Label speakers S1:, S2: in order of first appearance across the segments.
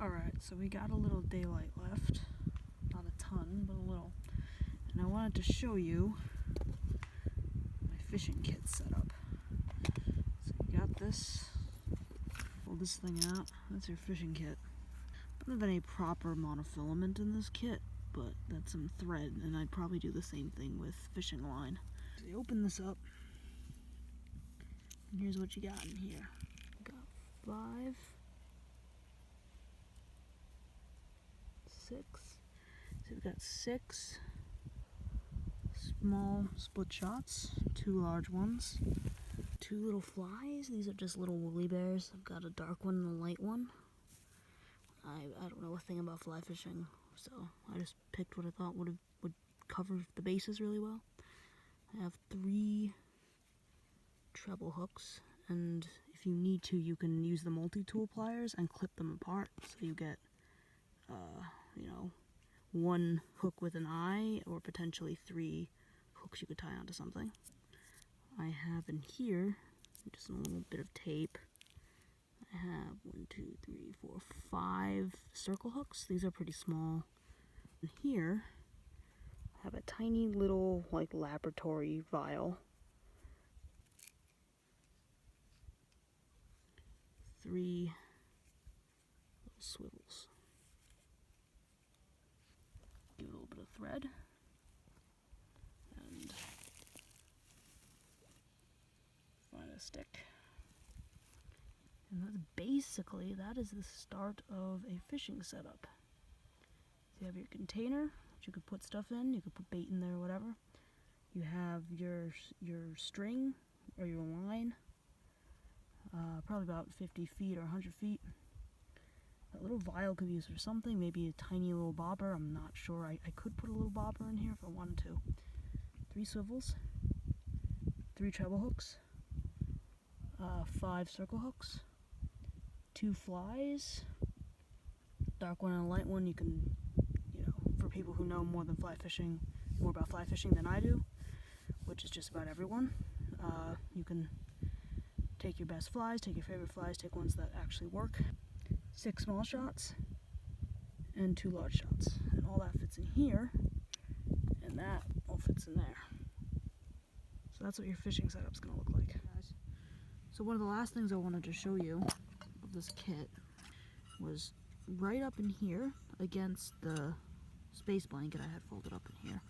S1: Alright, so we got a little daylight left. Not a ton, but a little. And I wanted to show you my fishing kit setup. So you got this. Pull this thing out. That's your fishing kit. I don't have any proper monofilament in this kit, but that's some thread, and I'd probably do the same thing with fishing line. So you open this up, and here's what you got in here. Got 5, 6. So we've got 6 small split shots, 2 large ones, 2 little flies. These are just little woolly bears. I've got a dark one and a light one. I don't know a thing about fly fishing, so I just picked what I thought would cover the bases really well. I have 3 treble hooks, and if you need to, you can use the multi-tool pliers and clip them apart, so you get, you know, 1 hook with an eye, or potentially 3 hooks you could tie onto something. I have in here just a little bit of tape. I have 1, 2, 3, 4, 5 circle hooks. These are pretty small. And here I have a tiny little like laboratory vial. 3 little swivels. Give it a little bit of thread and find a stick. And that's basically, that is the start of a fishing setup. So you have your container, which you could put stuff in. You could put bait in there or whatever. You have your string or your line, probably about 50 feet or 100 feet. That little vial could be used for something, maybe a tiny little bobber. I'm not sure. I could put a little bobber in here if I wanted to. 3 swivels, 3 treble hooks, 5 circle hooks, 2 flies, dark one and a light one. You can, you know, for people who know more about fly fishing than I do, which is just about everyone, you can take your best flies, take your favorite flies, take ones that actually work. 6 small shots and 2 large shots, and all that fits in here, and that all fits in there. So that's what your fishing setup's gonna look like, guys. So one of the last things I wanted to show you of this kit was right up in here against the space blanket I had folded up in here.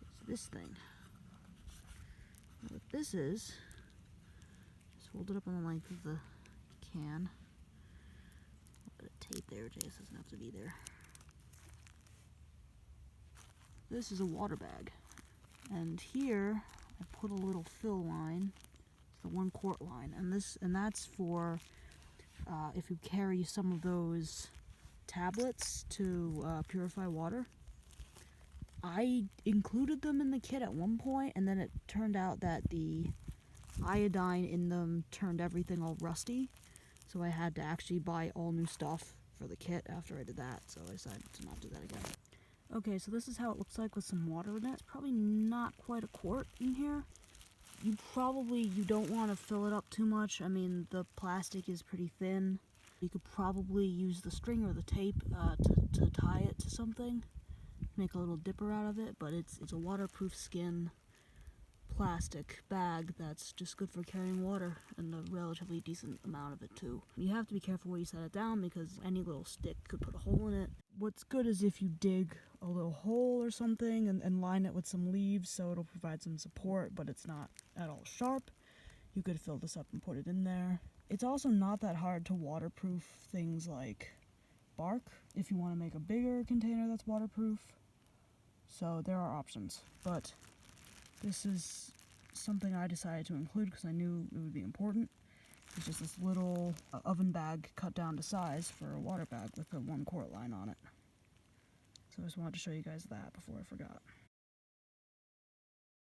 S1: It's this thing. And what this is, just fold it up on the length of the can. A bit of tape there, Jace doesn't have to be there. This is a water bag, and here I put a little fill line. It's the 1 quart line, and that's for if you carry some of those tablets to purify water. I included them in the kit at one point, and then it turned out that the iodine in them turned everything all rusty, so I had to actually buy all new stuff for the kit after I did that, so I decided to not do that again. Okay, so this is how it looks like with some water in it. It's probably not quite a quart in here. You don't want to fill it up too much. I mean, the plastic is pretty thin. You could probably use the string or the tape to tie it to something. Make a little dipper out of it, but it's a waterproof skin plastic bag that's just good for carrying water, and a relatively decent amount of it too. You have to be careful where you set it down because any little stick could put a hole in it. What's good is if you dig a little hole or something and line it with some leaves so it'll provide some support, but it's not at all sharp. You could fill this up and put it in there. It's also not that hard to waterproof things like bark if you want to make a bigger container that's waterproof. So there are options, but this is something I decided to include because I knew it would be important. It's just this little oven bag cut down to size for a water bag with a 1 quart line on it. So I just wanted to show you guys that before I forgot.